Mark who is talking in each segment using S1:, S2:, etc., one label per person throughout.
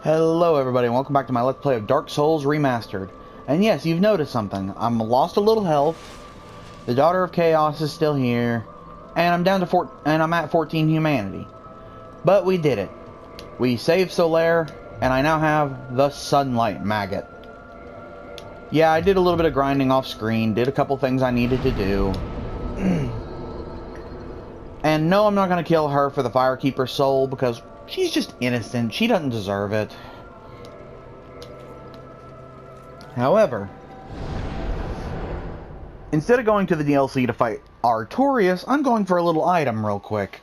S1: Hello everybody and welcome back to my Let's Play of Dark Souls Remastered. And yes, you've noticed something. I'm lost a little health. The Daughter of Chaos is still here. And I'm down to I'm at 14 humanity. But we did it. We saved Solaire, and I now have the Sunlight Maggot. Yeah, I did a little bit of grinding off screen, did a couple things I needed to do. And no, I'm not going to kill her for the Firekeeper's soul, because she's just innocent. She doesn't deserve it. However, instead of going to the DLC to fight Artorias, I'm going for a little item real quick.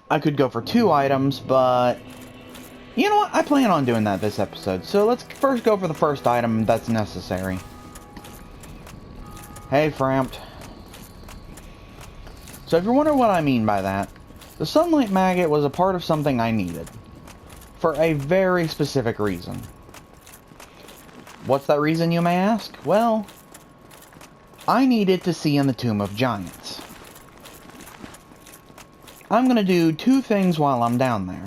S1: I could go for 2 items, but you know what? I plan on doing that this episode. So let's first go for the first item that's necessary. Hey, Frampt. So if you're wondering what I mean by that, the Sunlight Maggot was a part of something I needed. For a very specific reason. What's that reason, you may ask? Well, I needed to see in the Tomb of Giants. I'm going to do 2 things while I'm down there.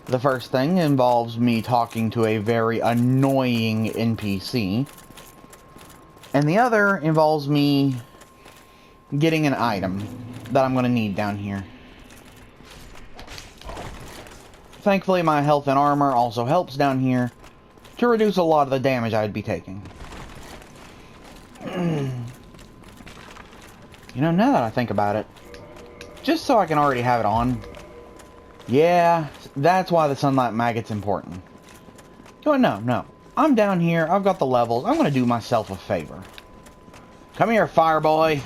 S1: The first thing involves me talking to a very annoying NPC. And the other involves me getting an item that I'm going to need down here. Thankfully, my health and armor also helps down here to reduce a lot of the damage I'd be taking. You know, now that I think about it, just so I can already have it on, yeah, that's why the Sunlight Maggot's important. Oh, no. I'm down here, I've got the levels, I'm going to do myself a favor. Come here, Fireboy.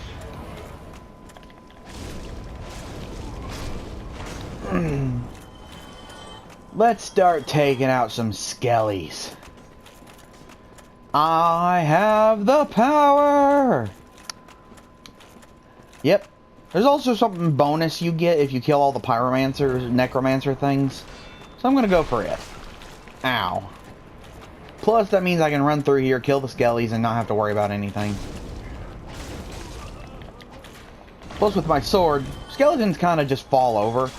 S1: Let's start taking out some skellies. I have the power! Yep. There's also something bonus you get if you kill all the pyromancers, necromancer things. So I'm gonna go for it. Ow. Plus, that means I can run through here, kill the skellies, and not have to worry about anything. Plus, with my sword, skeletons kind of just fall over.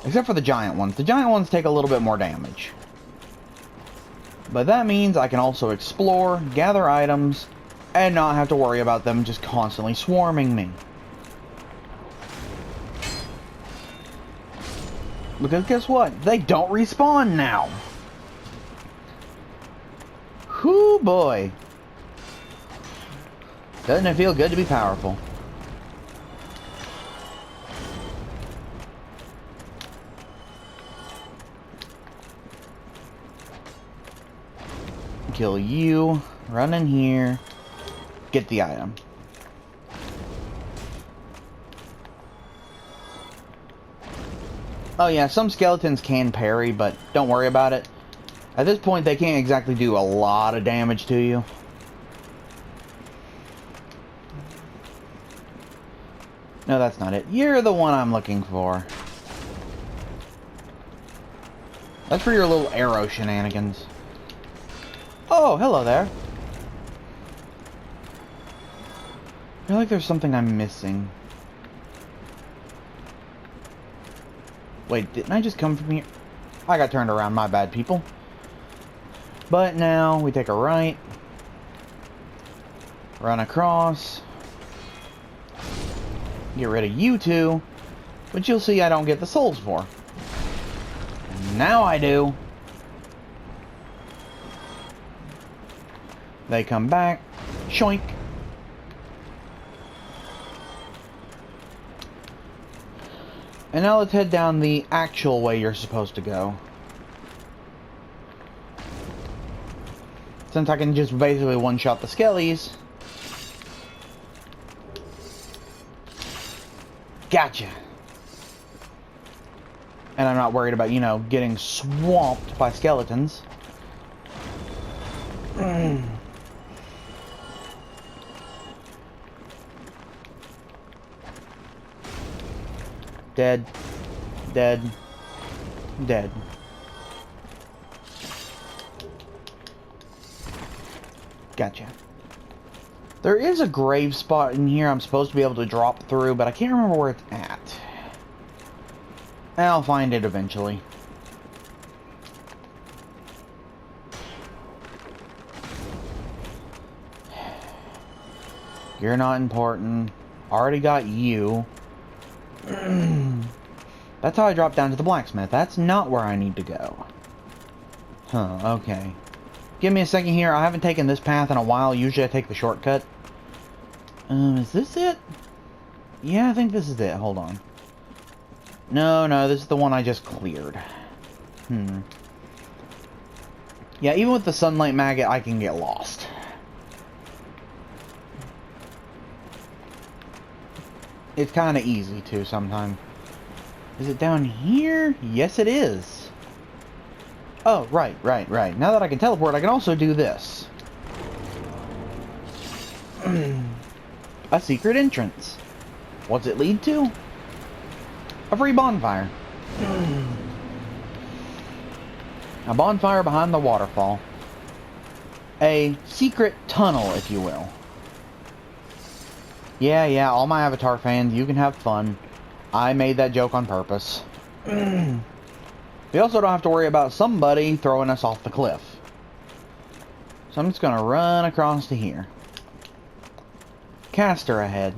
S1: Except for the giant ones. The giant ones take a little bit more damage. But that means I can also explore, gather items, and not have to worry about them just constantly swarming me. Because guess what? They don't respawn now. Whoo boy. Doesn't it feel good to be powerful? Kill you, run in here, get the item. Oh yeah, some skeletons can parry, but don't worry about it. At this point, they can't exactly do a lot of damage to you. No, that's not it. You're the one I'm looking for. That's for your little arrow shenanigans. Oh, hello there. I feel like there's something I'm missing. Wait, didn't I just come from here? I got turned around, my bad, people. But now, we take a right. Run across. Get rid of you 2. Which you'll see I don't get the souls for. Now I do. They come back. Shoink. And now let's head down the actual way you're supposed to go. Since I can just basically one-shot the skellies. Gotcha. And I'm not worried about, you know, getting swamped by skeletons. Dead. Dead. Dead. Gotcha. There is a grave spot in here I'm supposed to be able to drop through, but I can't remember where it's at. I'll find it eventually. You're not important. Already got you. That's how I dropped down to the blacksmith. That's not where I need to go. Huh, okay. Give me a second here. I haven't taken this path in a while. Usually I take the shortcut. Is this it? Yeah, I think this is it. Hold on. No, this is the one I just cleared. Yeah, even with the sunlight maggot, I can get lost. It's kind of easy, too, sometimes. Is it down here? Yes, it is. Oh, right. Now that I can teleport, I can also do this. A secret entrance. What's it lead to? A free bonfire. A bonfire behind the waterfall. A secret tunnel, if you will. Yeah, all my Avatar fans, you can have fun. I made that joke on purpose. We also don't have to worry about somebody throwing us off the cliff. So I'm just gonna run across to here. Caster ahead.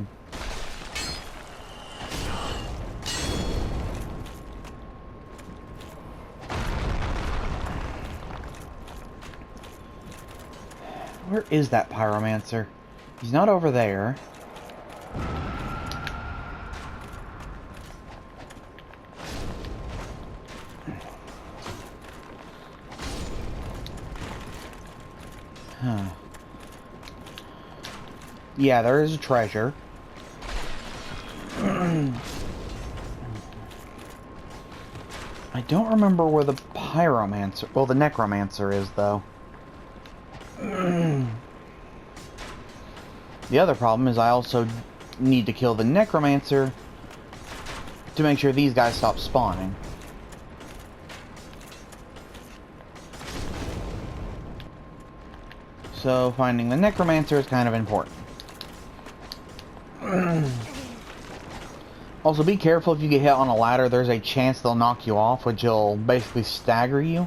S1: Where is that pyromancer? He's not over there. Huh. Yeah, there is a treasure. I don't remember where the pyromancer... Well, the necromancer is, though. The other problem is I also need to kill the necromancer to make sure these guys stop spawning. So finding the necromancer is kind of important. Also, be careful if you get hit on a ladder. There's a chance they'll knock you off, which will basically stagger you.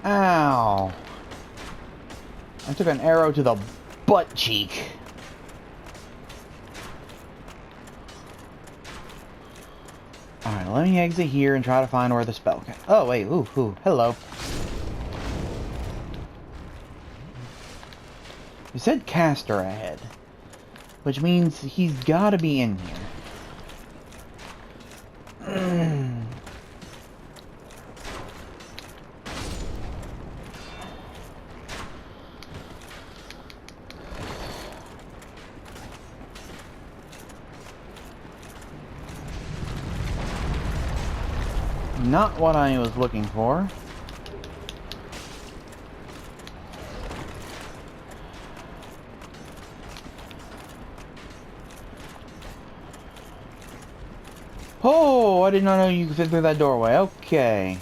S1: Ow. I took an arrow to the butt cheek. Alright, let me exit here and try to find where the spell can... Oh, wait, ooh, hello. It said caster ahead, which means he's gotta be in here. Not what I was looking for. Oh, I did not know you could fit through that doorway. Okay.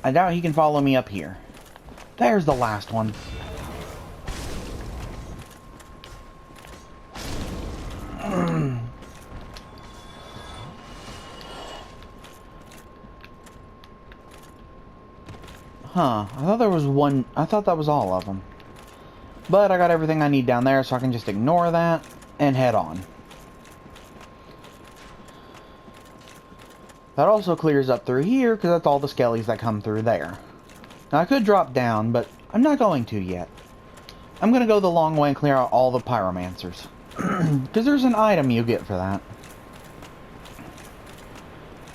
S1: I doubt he can follow me up here. There's the last one. Huh. I thought there was one... I thought that was all of them. But I got everything I need down there, so I can just ignore that and head on. That also clears up through here, because that's all the skellies that come through there. Now, I could drop down, but I'm not going to yet. I'm going to go the long way and clear out all the pyromancers. Because there's an item you get for that.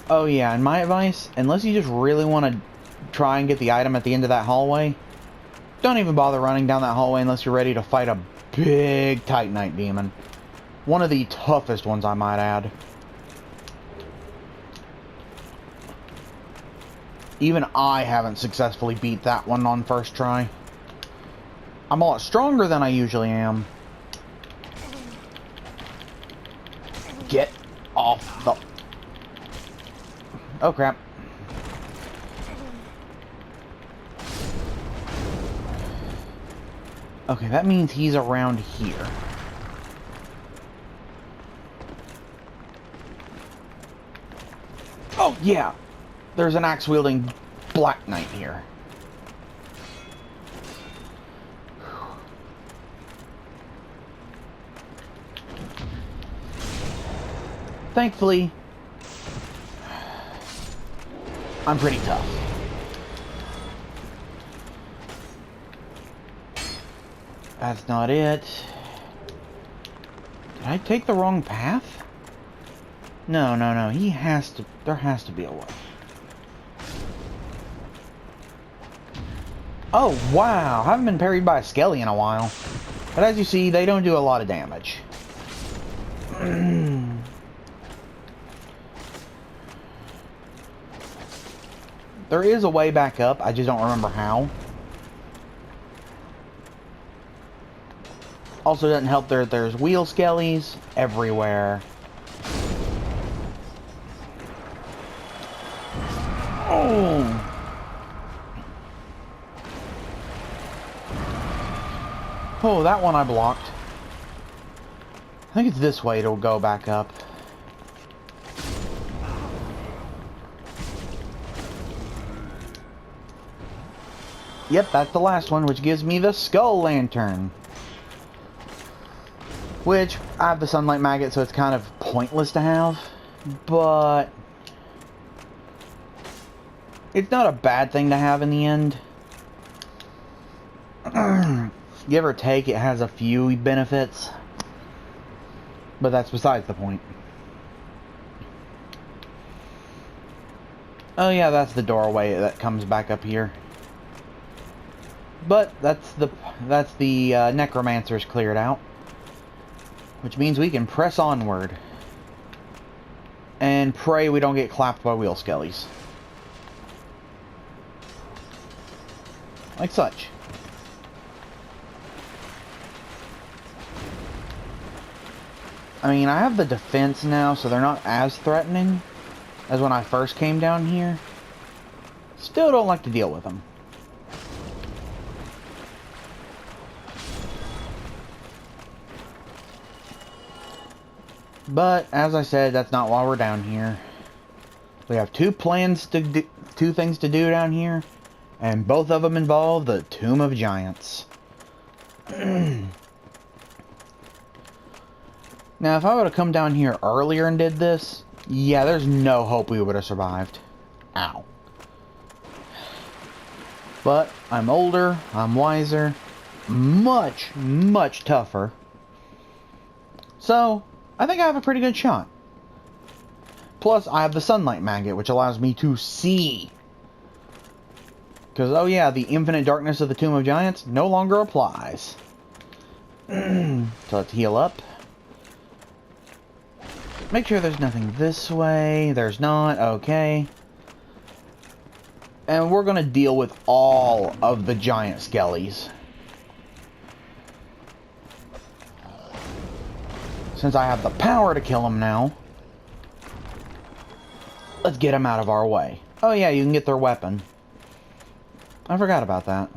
S1: Oh yeah, and my advice, unless you just really want to try and get the item at the end of that hallway, don't even bother running down that hallway unless you're ready to fight a big Titanite demon. One of the toughest ones, I might add. Even I haven't successfully beat that one on first try. I'm a lot stronger than I usually am. Get off the... Oh crap. Okay, that means he's around here. Oh, yeah! There's an axe-wielding Black Knight here. Thankfully, I'm pretty tough. That's not it. Did I take the wrong path? No, no, no. He has to... There has to be a way. Oh, wow. I haven't been parried by a skelly in a while. But as you see, they don't do a lot of damage. There is a way back up. I just don't remember how. Also doesn't help there's wheel skellies everywhere. Oh! Oh, that one I blocked. I think it's this way it'll go back up. Yep, that's the last one, which gives me the Skull Lantern. Which, I have the Sunlight Maggot, so it's kind of pointless to have. But it's not a bad thing to have in the end. Give or take, it has a few benefits. But that's besides the point. Oh yeah, that's the doorway that comes back up here. But that's the necromancers cleared out. Which means we can press onward. And pray we don't get clapped by wheel skellies. Like such. I mean, I have the defense now, so they're not as threatening as when I first came down here. Still don't like to deal with them. But, as I said, that's not why we're down here. We have two things to do down here, and both of them involve the Tomb of Giants. Now, if I would have come down here earlier and did this, yeah, there's no hope we would have survived. Ow. But, I'm older, I'm wiser, much, much tougher. So, I think I have a pretty good shot. Plus, I have the Sunlight Maggot, which allows me to see. Because, oh yeah, the infinite darkness of the Tomb of Giants no longer applies. So let's heal up. Make sure there's nothing this way. There's not. Okay. And we're going to deal with all of the giant skellies. Since I have the power to kill them now. Let's get them out of our way. Oh yeah, you can get their weapon. I forgot about that.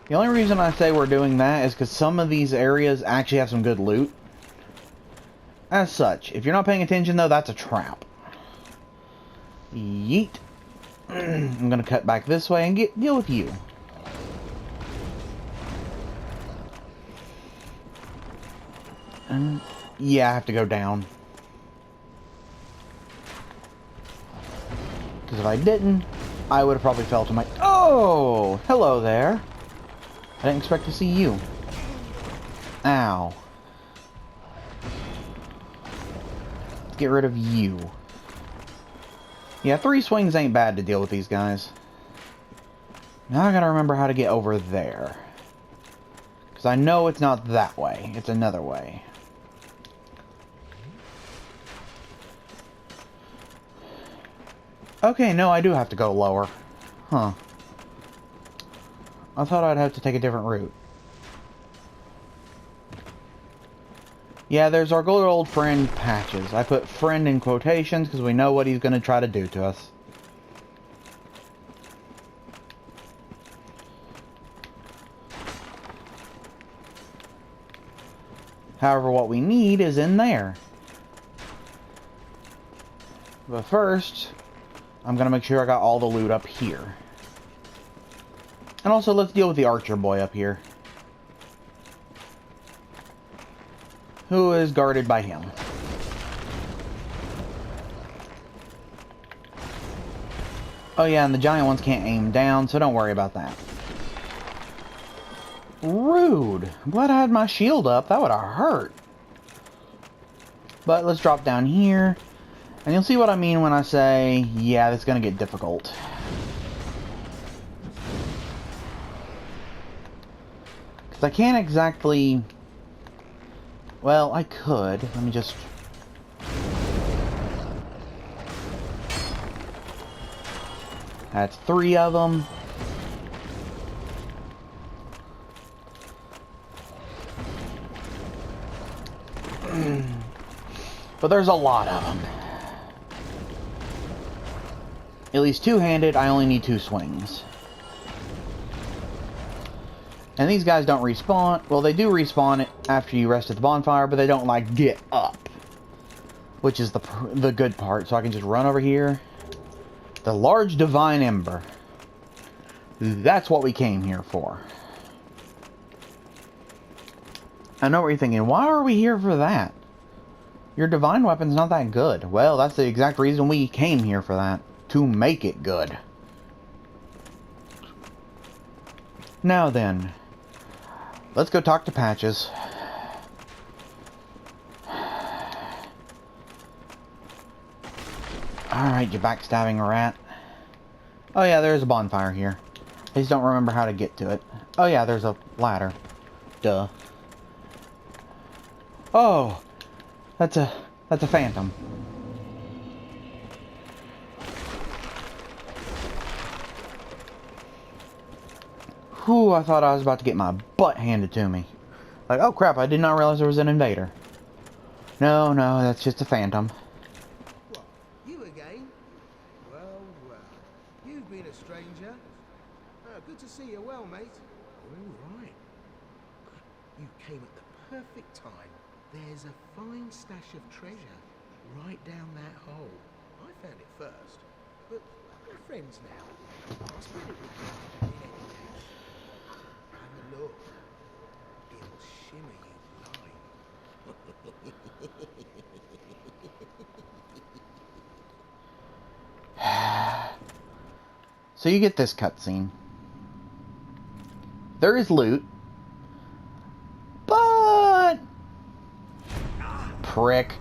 S1: The only reason I say we're doing that is because some of these areas actually have some good loot. As such, if you're not paying attention though, that's a trap. Yeet. I'm gonna cut back this way and deal with you. Yeah, I have to go down. Because if I didn't, I would have probably fell to my... Oh! Hello there. I didn't expect to see you. Ow. Let's get rid of you. Yeah, 3 swings ain't bad to deal with these guys. Now I gotta remember how to get over there. Because I know it's not that way. It's another way. Okay, no, I do have to go lower. Huh. I thought I'd have to take a different route. Yeah, there's our good old friend Patches. I put friend in quotations because we know what he's going to try to do to us. However, what we need is in there. But first, I'm gonna make sure I got all the loot up here. And also, let's deal with the archer boy up here, who is guarded by him. Oh yeah, and the giant ones can't aim down, so don't worry about that. Rude. I'm glad I had my shield up. That would have hurt. But let's drop down here. And you'll see what I mean when I say, yeah, this is going to get difficult. Because I can't exactly... Well, I could. Let me just... That's 3 of them. But there's a lot of them. At least two-handed, I only need 2 swings. And these guys don't respawn. Well, they do respawn after you rest at the bonfire, but they don't, like, get up. Which is the good part. So I can just run over here. The large divine ember. That's what we came here for. I know what you're thinking. Why are we here for that? Your divine weapon's not that good. Well, that's the exact reason we came here for that. To make it good. Now then. Let's go talk to Patches. Alright, you backstabbing rat. Oh yeah, there's a bonfire here. I just don't remember how to get to it. Oh yeah, there's a ladder. Duh. Oh! That's a phantom. Whew, I thought I was about to get my butt handed to me. Like, oh crap, I did not realize there was an invader. No, that's just a phantom.
S2: What, you again? Well, you've been a stranger. Good to see you well, mate. All right. You came at the perfect time. There's a fine stash of treasure right down that hole. I found it first, but we're friends now. I'll split it with you in any case. Have a look. It'll shimmer you blind.
S1: So you get this cutscene. There is loot. But... Prick.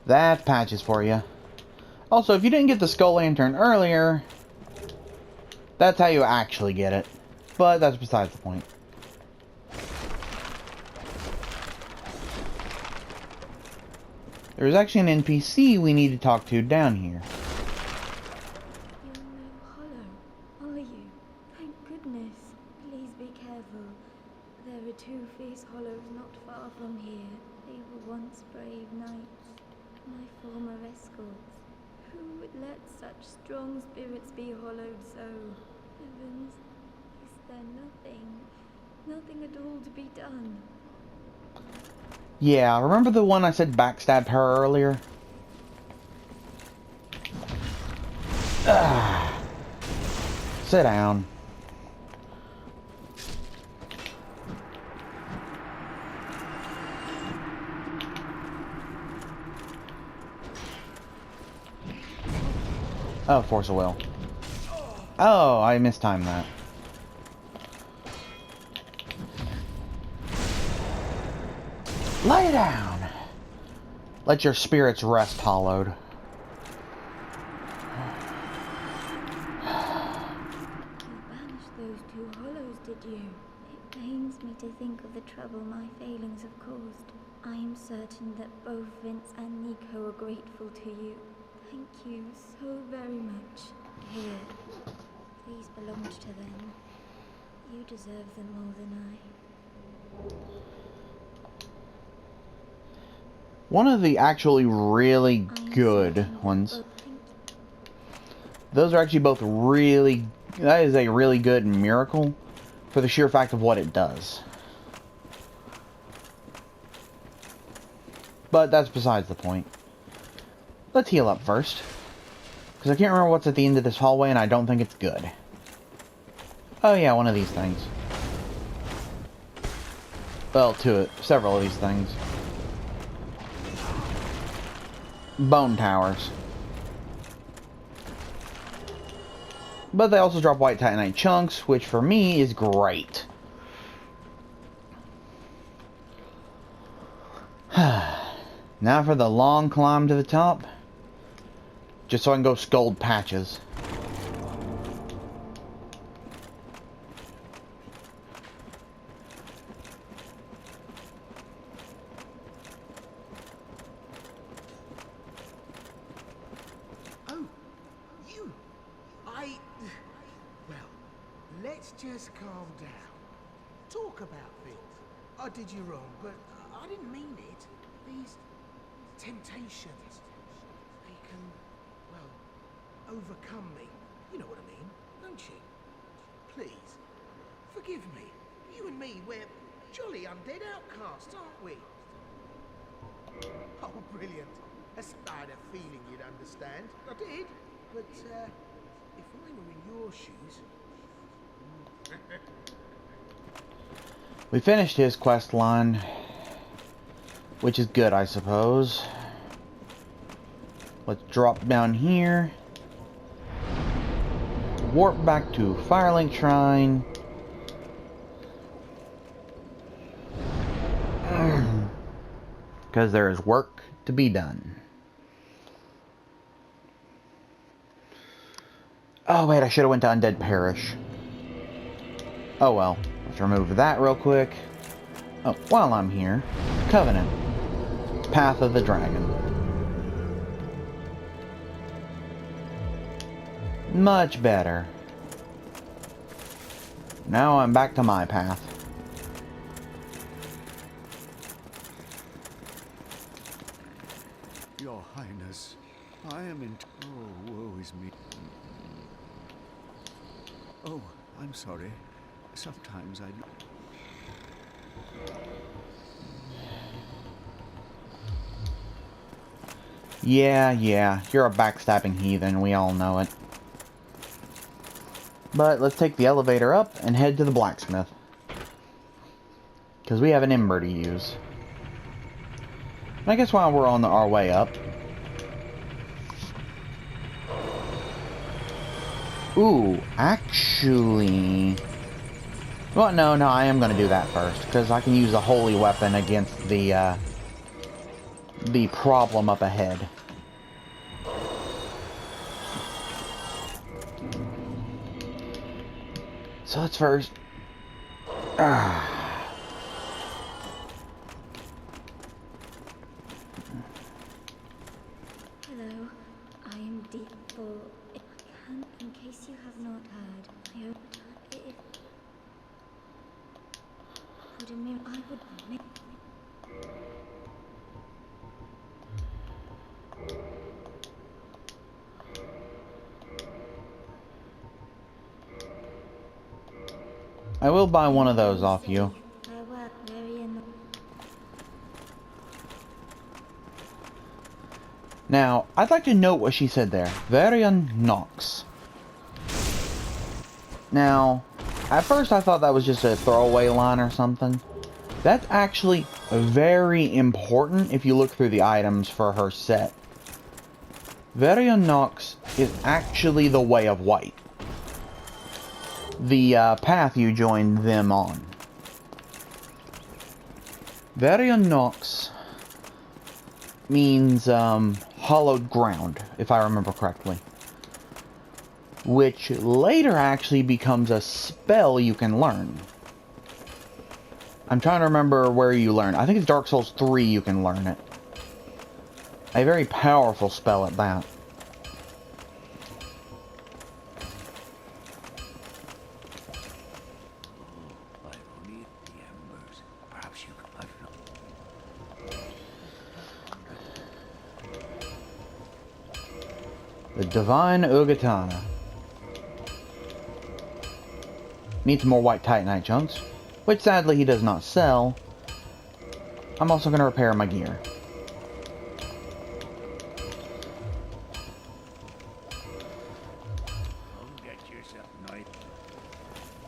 S1: That's Patches for you. Also, if you didn't get the skull lantern earlier, that's how you actually get it. But that's besides the point. There's actually an NPC we need to talk to down here.
S3: You're no hollow, are you? Thank goodness. Please be careful. There are 2 fierce hollows not far from here. They were once brave knights. My former escorts. Who would let such strong spirits be hollowed so? Heavens, is there nothing at all to be done?
S1: Yeah, remember the one I said backstabbed her earlier? Sit down. Oh, force of will. Oh, I mistimed that. Lay down. Let your spirits rest, hollowed.
S3: You banished those 2 hollows, did you? It pains me to think of the trouble my failings have caused. I am certain that both Vince and Nico are grateful to you. Thank you so very much. Here, these belonged to them. You deserve them more than I.
S1: One of the actually really good ones. Those are actually both really... That is a really good miracle for the sheer fact of what it does. But that's besides the point. Let's heal up first. Because I can't remember what's at the end of this hallway, and I don't think it's good. Oh yeah, one of these things. Well, several of these things. Bone towers. But they also drop white titanite chunks, which for me is great. Now for the long climb to the top. Just so I can go scold Patches.
S2: Oh, you. Well, let's just calm down. Talk about things. I did you wrong, but I didn't mean it. These temptations, they can, well, overcome me. You know what I mean, don't you? Please, forgive me. You and me, we're jolly undead outcasts, aren't we? Oh, brilliant. I had a feeling you'd understand. I did. But, if I were in your shoes...
S1: We finished his quest line. Which is good, I suppose. Let's drop down here. Warp back to Firelink Shrine. Because there is work to be done. Oh wait, I should have went to Undead Parish. Oh well, let's remove that real quick. Oh, while I'm here, Covenant. Path of the Dragon. Much better. Now I'm back to my path.
S4: Your Highness, I am in... Oh, woe is me. Oh, I'm sorry. Sometimes I...
S1: Yeah, you're a backstabbing heathen, we all know it. But let's take the elevator up and head to the blacksmith. Because we have an ember to use. And I guess while we're on our way up... Ooh, actually... Well, no, I am going to do that first. Because I can use a holy weapon against the problem up ahead. So let's first...
S3: Hello, I am deep for... in case you have not heard, I hope if... I would make...
S1: I will buy one of those off you.
S3: I work very in the...
S1: Now, I'd like to note what she said there. Varian Nox. Now, at first I thought that was just a throwaway line or something. That's actually very important if you look through the items for her set. Varian Nox is actually the way of white. The path you joined them on. Varian Nox means hollowed ground, if I remember correctly. Which later actually becomes a spell you can learn. I'm trying to remember where you learn. I think it's Dark Souls 3 you can learn it. A very powerful spell at that.
S4: I need the embers.
S1: The Divine Ugatana. Need some more white titanite chunks, which sadly he does not sell. I'm also going to repair my gear.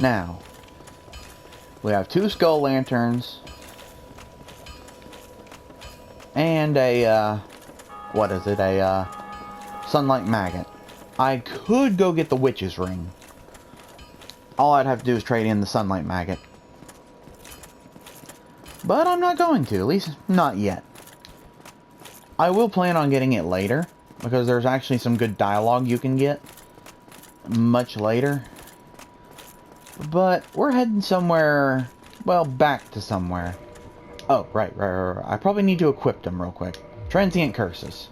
S1: Now, we have 2 skull lanterns and a, what is it, a sunlight maggot. I could go get the witch's ring. All I'd have to do is trade in the sunlight maggot. But I'm not going to, at least not yet. I will plan on getting it later, because there's actually some good dialogue you can get much later. But we're heading somewhere, well, back to somewhere. Oh, right. I probably need to equip them real quick. Transient curses.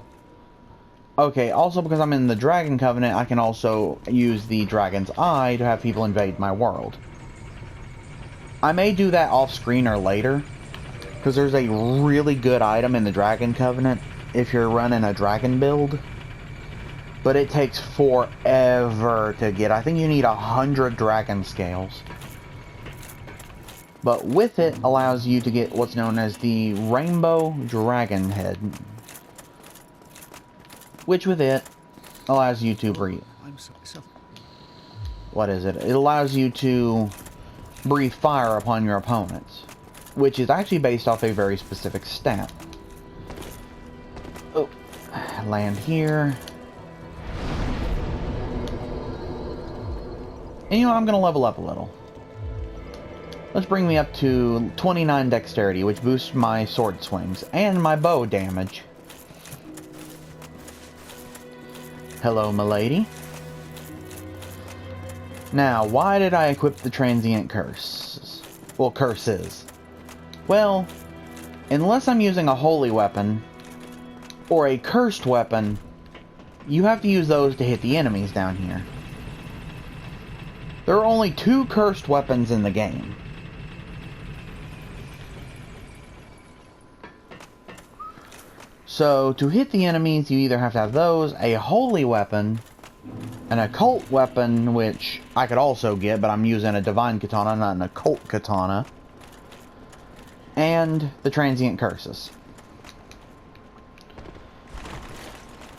S1: Okay, also because I'm in the Dragon Covenant, I can also use the Dragon's Eye to have people invade my world. I may do that off screen or later, because there's a really good item in the Dragon Covenant if you're running a dragon build. But it takes forever to get. I think you need 100 dragon scales. But with it, allows you to get what's known as the Rainbow Dragon Head. Which with it, allows you to breathe. What is it? It allows you to breathe fire upon your opponents. Which is actually based off a very specific stat. Oh, land here. And you know, I'm going to level up a little. Let's bring me up to 29 dexterity, which boosts my sword swings and my bow damage. Hello, milady. Now, why did I equip the transient curses? Well, curses. Well, unless I'm using a holy weapon or a cursed weapon, you have to use those to hit the enemies down here. There are only 2 cursed weapons in the game. So, to hit the enemies, you either have to have those, a holy weapon, an occult weapon, which I could also get, but I'm using a divine katana, not an occult katana, and the transient curses.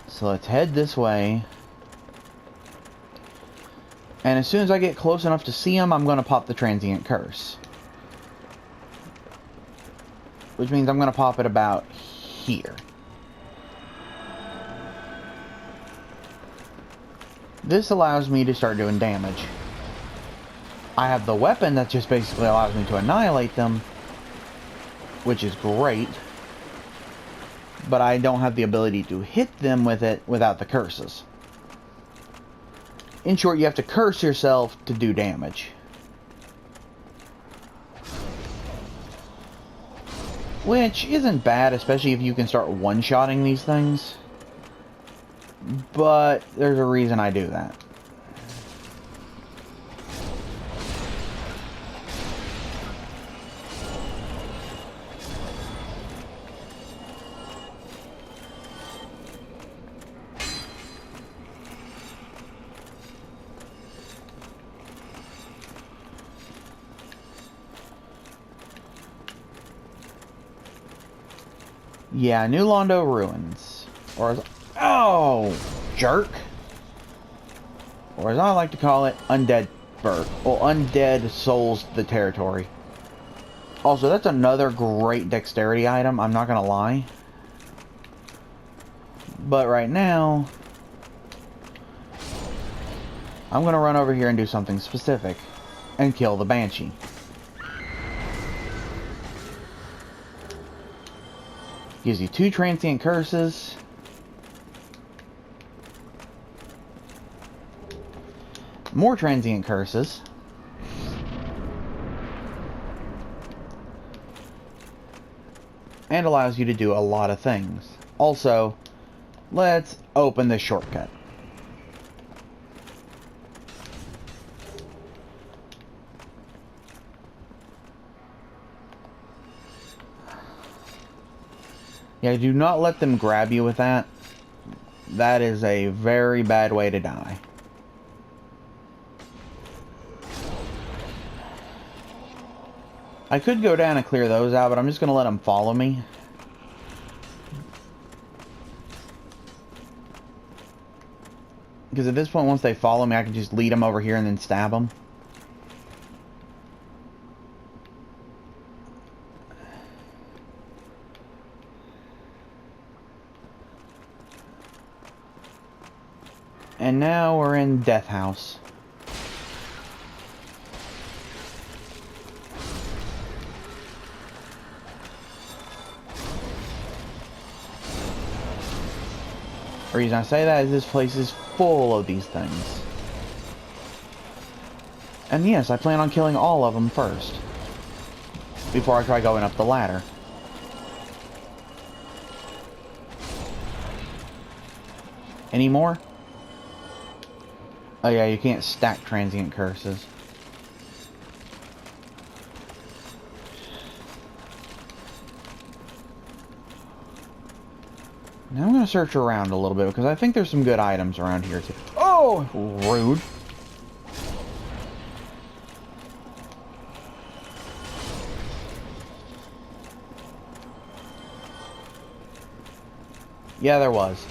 S1: So let's head this way. And as soon as I get close enough to see them, I'm going to pop the transient curse. Which means I'm going to pop it about here. This allows me to start doing damage. I have the weapon that just basically allows me to annihilate them, which is great. But I don't have the ability to hit them with it without the curses. In short, you have to curse yourself to do damage. Which isn't bad, especially if you can start one-shotting these things. But there's a reason I do that. Yeah, New Londo Ruins. Or as... Oh! Jerk! Or as I like to call it, Undead Bird. Well, Undead Souls the Territory. Also, that's another great dexterity item, I'm not gonna lie. But right now... I'm gonna run over here and do something specific. And kill the Banshee. Gives you 2 transient curses. More transient curses. And allows you to do a lot of things. Also, let's open this shortcut. Yeah, do not let them grab you with that. That is a very bad way to die. I could go down and clear those out, but I'm just going to let them follow me. Because at this point, once they follow me, I can just lead them over here and then stab them. And now we're in Death House. The reason I say that is this place is full of these things. And yes, I plan on killing all of them first, before I try going up the ladder. Any more? Oh yeah, you can't stack transient curses. Now I'm going to search around a little bit, because I think there's some good items around here too. Oh! Rude. Yeah, there was.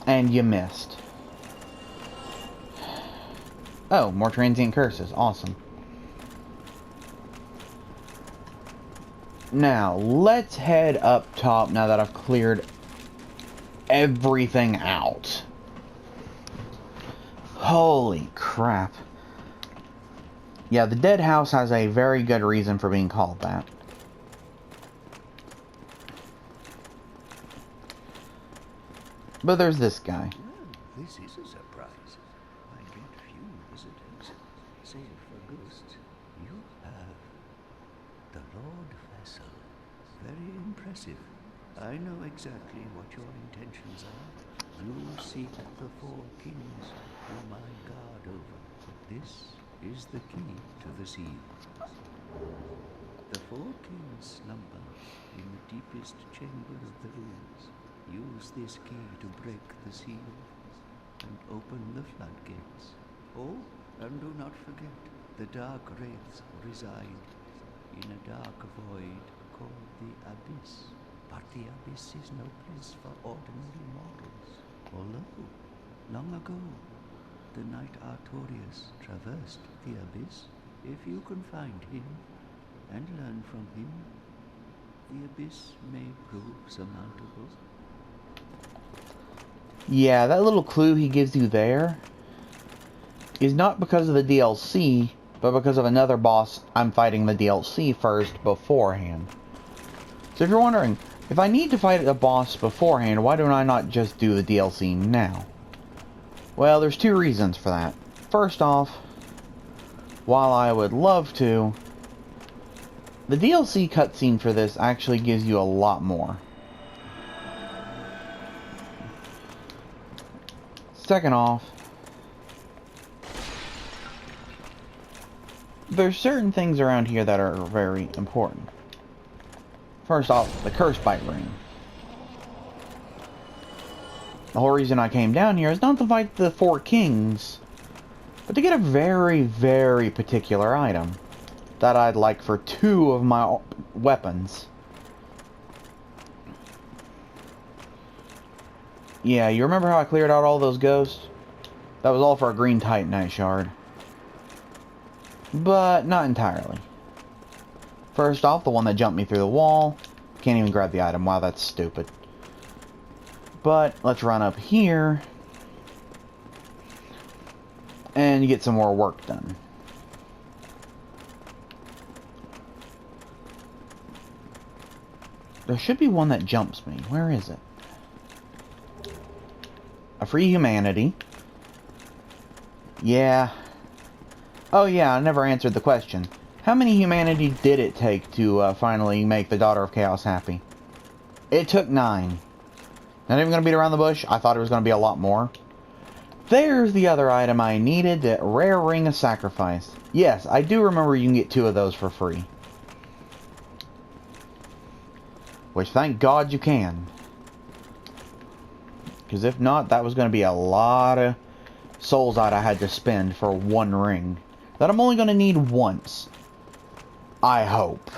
S1: And you missed. Oh, more transient curses. Awesome. Now, let's head up top now that I've cleared everything out. Holy crap. Yeah, the Dead House has a very good reason for being called that. But there's this guy.
S4: Well, this is a surprise. I get few visitors, save for ghosts. You have the Lord Vessel. Very impressive. I know exactly what your intentions are. You seek the four kings whom I guard over. This is the key to the seal. The four kings slumber in the deepest chamber of the ruins. Use this key to break the seal and open the floodgates. Oh, and do not forget, the dark wraiths reside in a dark void called the Abyss. But the Abyss is no place for ordinary mortals. Although, long ago, the knight Artorius traversed the Abyss. If you can find him and learn from him, the Abyss may prove surmountable.
S1: Yeah, that little clue he gives you there is not because of the DLC, but because of another boss I'm fighting the DLC first beforehand. So if you're wondering, if I need to fight a boss beforehand, why don't I not just do the DLC now? Well, there's two reasons for that. First off, while I would love to, the DLC cutscene for this actually gives you a lot more. Second off, there's certain things around here that are very important. First off, the Curse Bite Ring. The whole reason I came down here is not to fight the four kings, but to get a very, very particular item that I'd like for two of my weapons. Yeah, you remember how I cleared out all those ghosts? That was all for a green Titanite shard. But not entirely. First off, the one that jumped me through the wall. Can't even grab the item. Wow, that's stupid. But let's run up here and get some more work done. There should be one that jumps me. Where is it? A free humanity. Yeah. Oh yeah, I never answered the question. How many humanity did it take to finally make the Daughter of Chaos happy? It took 9. Not even going to beat around the bush. I thought it was going to be a lot more. There's the other item I needed, that rare ring of sacrifice. Yes, I do remember you can get 2 of those for free. Which, thank God you can. Because if not, that was going to be a lot of souls I had to spend for 1 ring. That I'm only going to need once. I hope.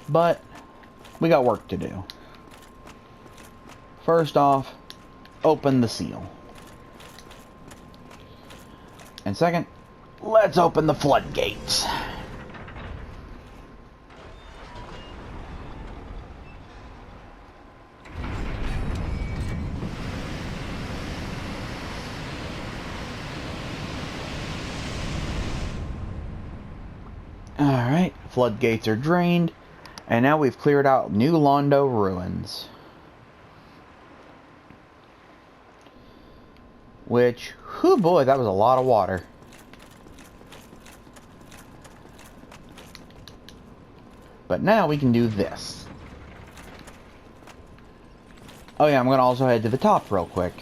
S1: But, we got work to do. First off, open the seal. And second, let's open the floodgates. Alright, floodgates are drained, and now we've cleared out New Londo ruins. Which, whew boy, that was a lot of water. But now we can do this. Oh yeah, I'm going to also head to the top real quick.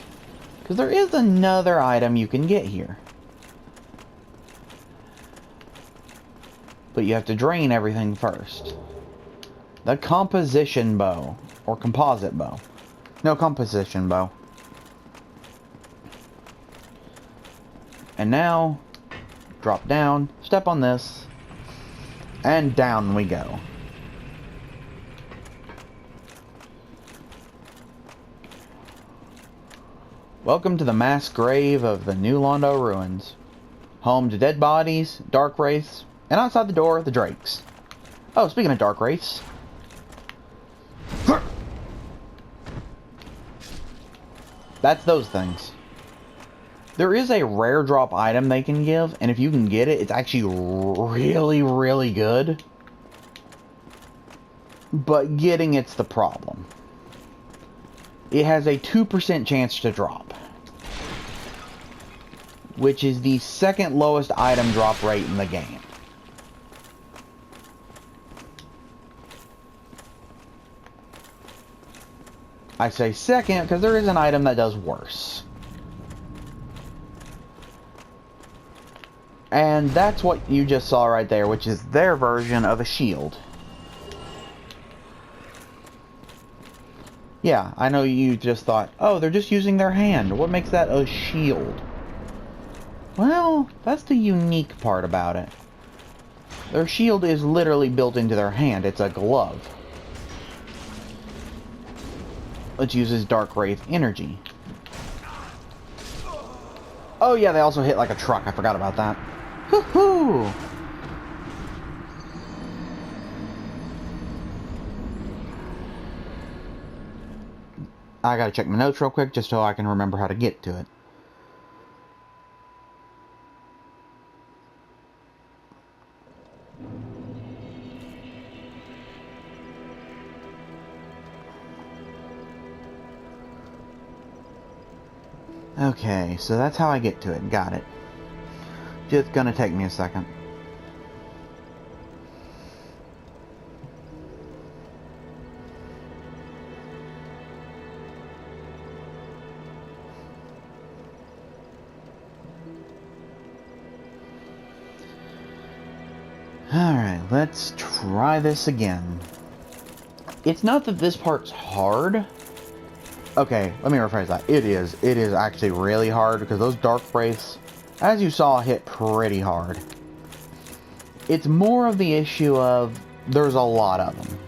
S1: Because there is another item you can get here. But you have to drain everything first. The composition bow. Or composite bow. No, composition bow. And now, drop down, step on this, and down we go. Welcome to the mass grave of the New Londo ruins. Home to dead bodies, dark wraiths, and outside the door, the drakes. Oh, speaking of dark wraiths. That's those things. There is a rare drop item they can give, and if you can get it, it's actually really, really good. But getting it's the problem. It has a 2% chance to drop. Which is the second lowest item drop rate in the game. I say second because there is an item that does worse. And that's what you just saw right there, which is their version of a shield. Yeah, I know you just thought, oh, they're just using their hand. What makes that a shield? Well, that's the unique part about it. Their shield is literally built into their hand. It's a glove. Which uses Dark Wraith energy. Oh yeah, they also hit like a truck. I forgot about that. Woohoo! I gotta check my notes real quick just so I can remember how to get to it. Okay, so that's how I get to it. Got it. Just gonna take me a second. Alright, let's try this again. It's not that this part's hard. Okay, let me rephrase that. It is. It is actually really hard because those Dark Wraiths, as you saw, hit pretty hard. It's more of the issue of there's a lot of them.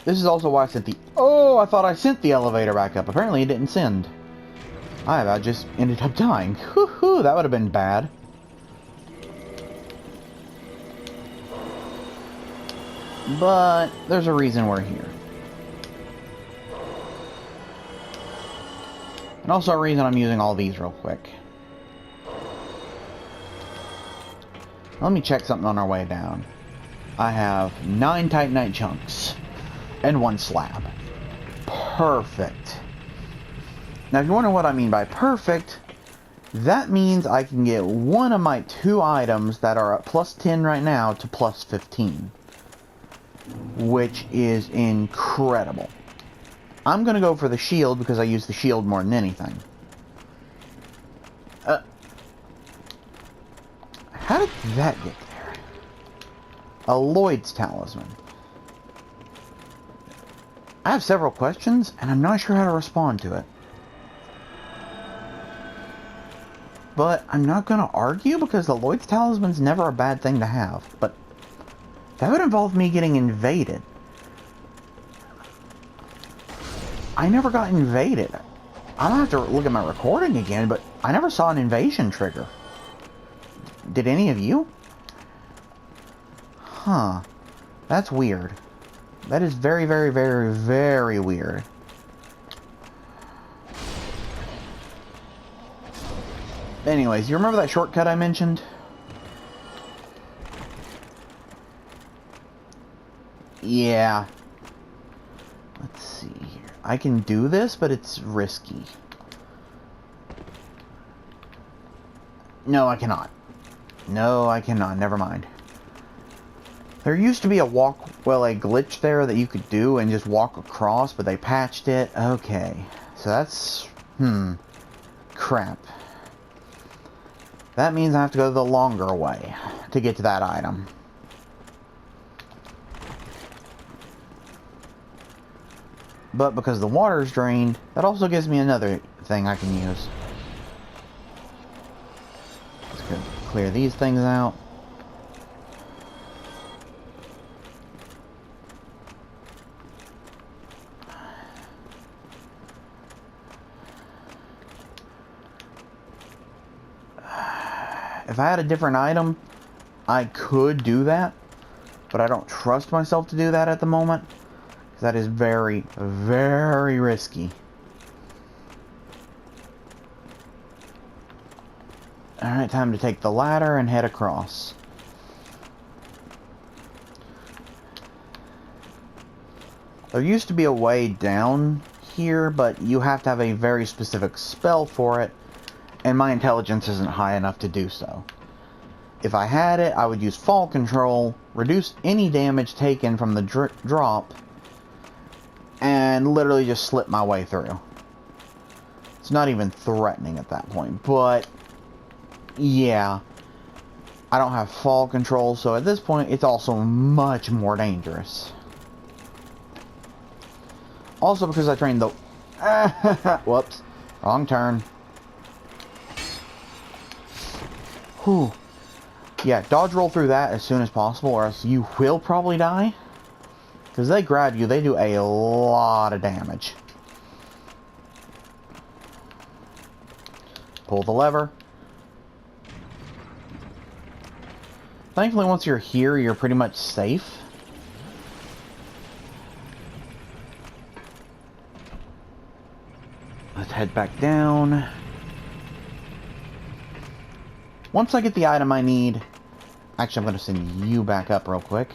S1: This is also why I sent the... Oh, I thought I sent the elevator back up. Apparently it didn't send. I just ended up dying. Whew, that would have been bad. But there's a reason we're here. And also a reason I'm using all these real quick. Let me check something on our way down. I have 9 Titanite chunks. And 1 slab. Perfect. Now if you wonder what I mean by perfect, that means I can get one of my 2 items that are at plus 10 right now to plus 15. which is incredible. I'm gonna go for the shield because I use the shield more than anything. How did that get there? A Lloyd's talisman. I have several questions, and I'm not sure how to respond to it. But I'm not going to argue because the Lloyd's talisman's never a bad thing to have. But that would involve me getting invaded. I never got invaded. I'm going to have to look at my recording again, but I never saw an invasion trigger. Did any of you? Huh. That's weird. That is very, very, very, very weird. Anyways, you remember that shortcut I mentioned? Yeah. Let's see here. I can do this, but it's risky. No, I cannot. No, I cannot. Never mind. There used to be a glitch there that you could do and just walk across, but they patched it. Okay. So that's... crap. That means I have to go the longer way to get to that item. But because the water's drained, that also gives me another thing I can use. Let's go clear these things out. If I had a different item, I could do that, but I don't trust myself to do that at the moment. That is very, very risky. Alright, time to take the ladder and head across. There used to be a way down here, but you have to have a very specific spell for it. And my intelligence isn't high enough to do so. If I had it, I would use fall control, reduce any damage taken from the drop, and literally just slip my way through. It's not even threatening at that point, but yeah. I don't have fall control, so at this point, it's also much more dangerous. Also because I trained the... Whoops. Wrong turn. Whew. Yeah, dodge roll through that as soon as possible, or else you will probably die. Because they grab you, they do a lot of damage. Pull the lever. Thankfully, once you're here, you're pretty much safe. Let's head back down. Once I get the item I need... Actually, I'm going to send you back up real quick.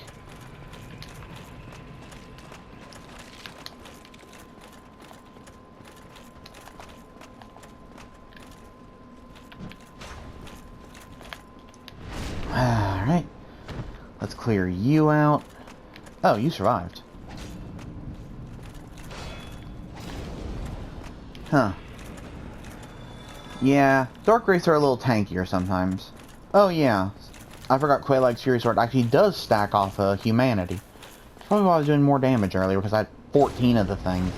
S1: Alright. Let's clear you out. Oh, you survived. Huh. Yeah, Dark Wraiths are a little tankier sometimes. Oh yeah, I forgot Quelaag's Fury Sword actually does stack off humanity. That's probably why I was doing more damage earlier, because I had 14 of the things.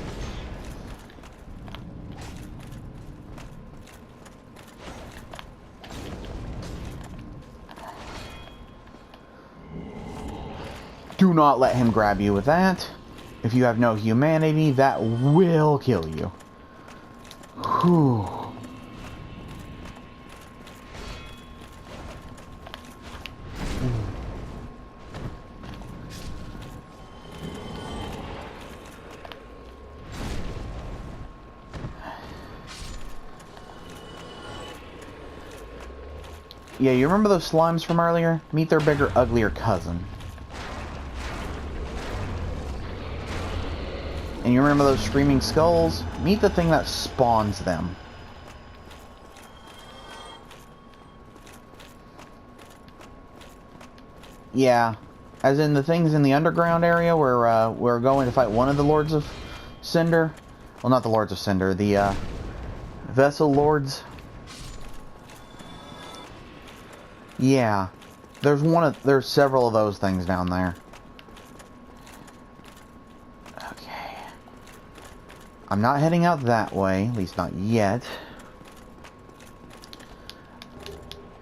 S1: Do not let him grab you with that. If you have no humanity, that will kill you. Whew. Yeah, you remember those slimes from earlier? Meet their bigger, uglier cousin. And you remember those screaming skulls? Meet the thing that spawns them. Yeah, As in the things in the underground area where we're going to fight one of the Lords of Cinder. Well, not the Lords of Cinder, the Vessel Lords. Yeah, there's several of those things down there. Okay, I'm not heading out that way, at least not yet.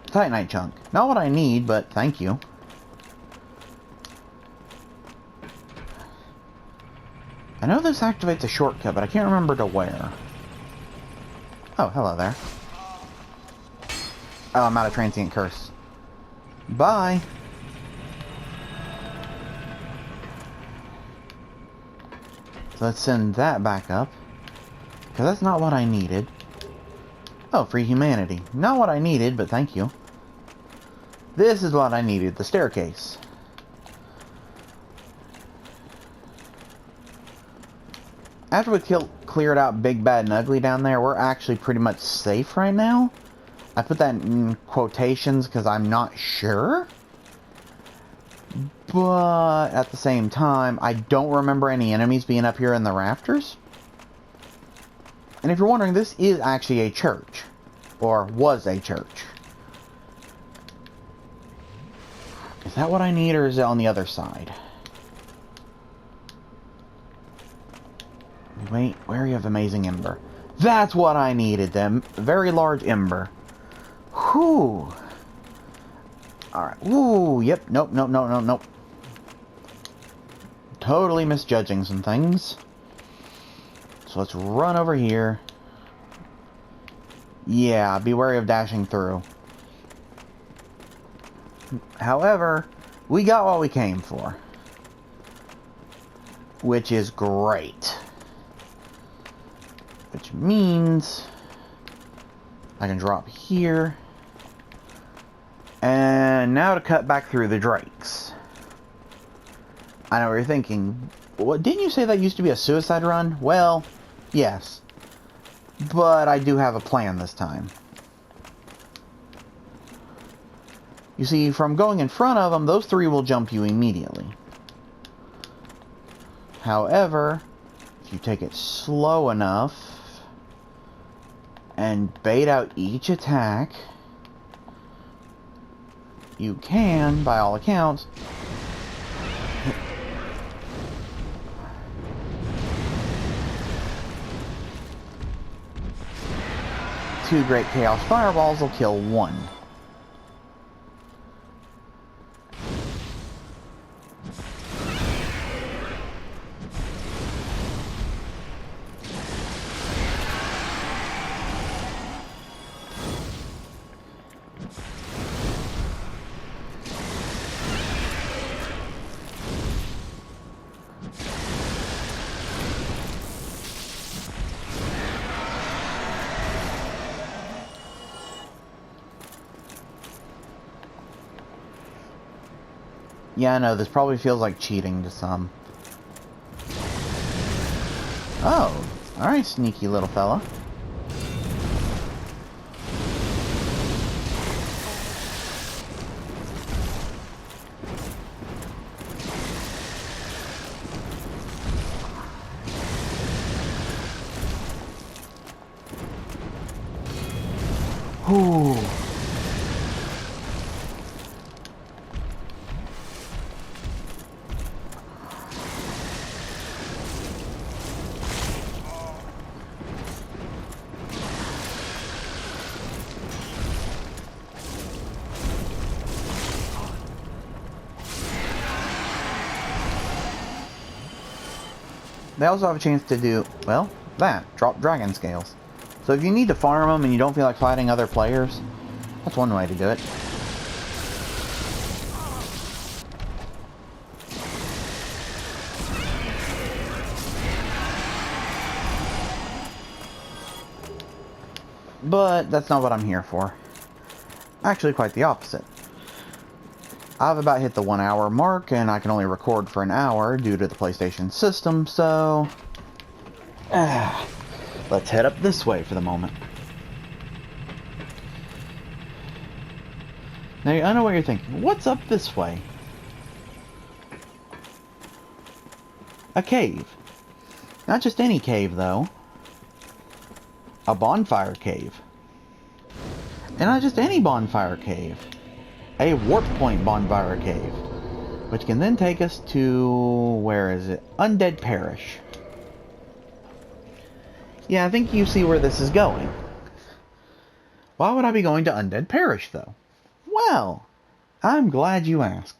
S1: Titanite chunk, not what I need, but thank you. I know this activates a shortcut, but I can't remember to where. Oh, hello there. Oh, I'm out of transient curse. Bye. So let's send that back up. Because that's not what I needed. Oh, free humanity. Not what I needed, but thank you. This is what I needed, the staircase. After we cleared out Big Bad and Ugly down there, we're actually pretty much safe right now. I put that in quotations because I'm not sure. But at the same time, I don't remember any enemies being up here in the rafters. And if you're wondering, this is actually a church. Or was a church. Is that what I need, or is it on the other side? Wait, where you have Amazing Ember. That's what I needed, them. Very large ember. Whew. Alright. Ooh, yep. Nope, nope, nope, nope, nope. Totally misjudging some things. So let's run over here. Yeah, be wary of dashing through. However, we got what we came for. Which is great. Which means I can drop here. And now to cut back through the drakes. I know what you're thinking. What, didn't you say that used to be a suicide run? Well, yes. But I do have a plan this time. You see, from going in front of them, those three will jump you immediately. However, if you take it slow enough and bait out each attack, you can, by all accounts, two great Chaos Fireballs will kill one. Yeah, I know, this probably feels like cheating to some. Oh, alright, sneaky little fella. Ooh. They also have a chance to do, well, drop dragon scales. So if you need to farm them and you don't feel like fighting other players, that's one way to do it. But that's not what I'm here for. Actually, quite the opposite. I've about hit the 1 hour mark, and I can only record for an hour due to the PlayStation system, so let's head up this way for the moment. Now, I know what you're thinking. What's up this way? A cave. Not just any cave, though. A bonfire cave. And not just any bonfire cave. A warp point bonfire cave. Which can then take us to... where is it? Undead Parish. Yeah, I think you see where this is going. Why would I be going to Undead Parish, though? Well, I'm glad you asked.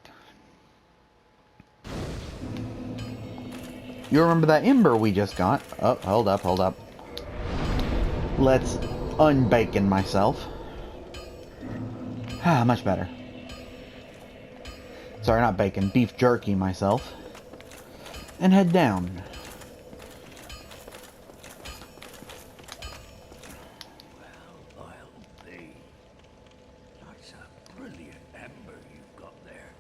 S1: You remember that ember we just got? Oh, hold up. Let's unbacon myself. Ah, much better. Sorry, not bacon. Beef jerky myself. And head down.
S4: Well, I'll be. That's a brilliant ember you've got there.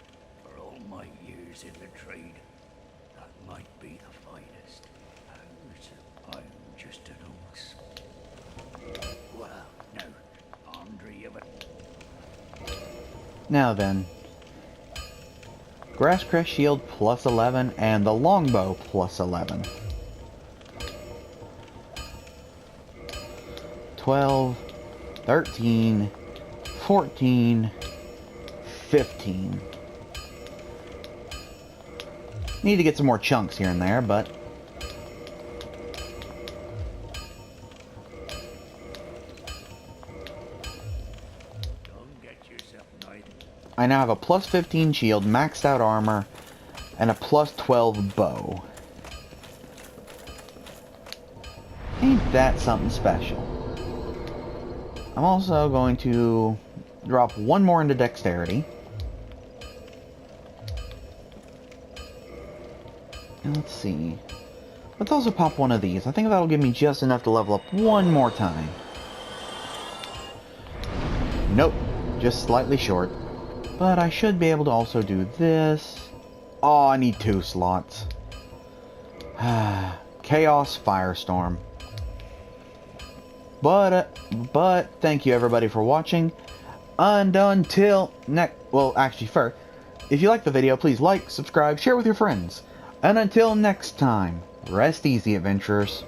S4: For all my years in the trade, that might be the finest. I'm just an old... Well, no, Andre, you've a...
S1: Now then. Grass Crest Shield plus 11 and the Longbow plus 11. 12, 13, 14, 15. Need to get some more chunks here and there, but...
S4: Don't get yourself nice.
S1: I now have a plus 15 shield, maxed out armor, and a plus 12 bow. Ain't that something special? I'm also going to drop one more into dexterity. And let's see. Let's also pop one of these. I think that'll give me just enough to level up one more time. Nope, just slightly short. But I should be able to also do this. Oh, I need 2 slots. Chaos Firestorm. But thank you everybody for watching. And until next... Well, actually first, if you like the video, please like, subscribe, share with your friends. And until next time, rest easy, adventurers.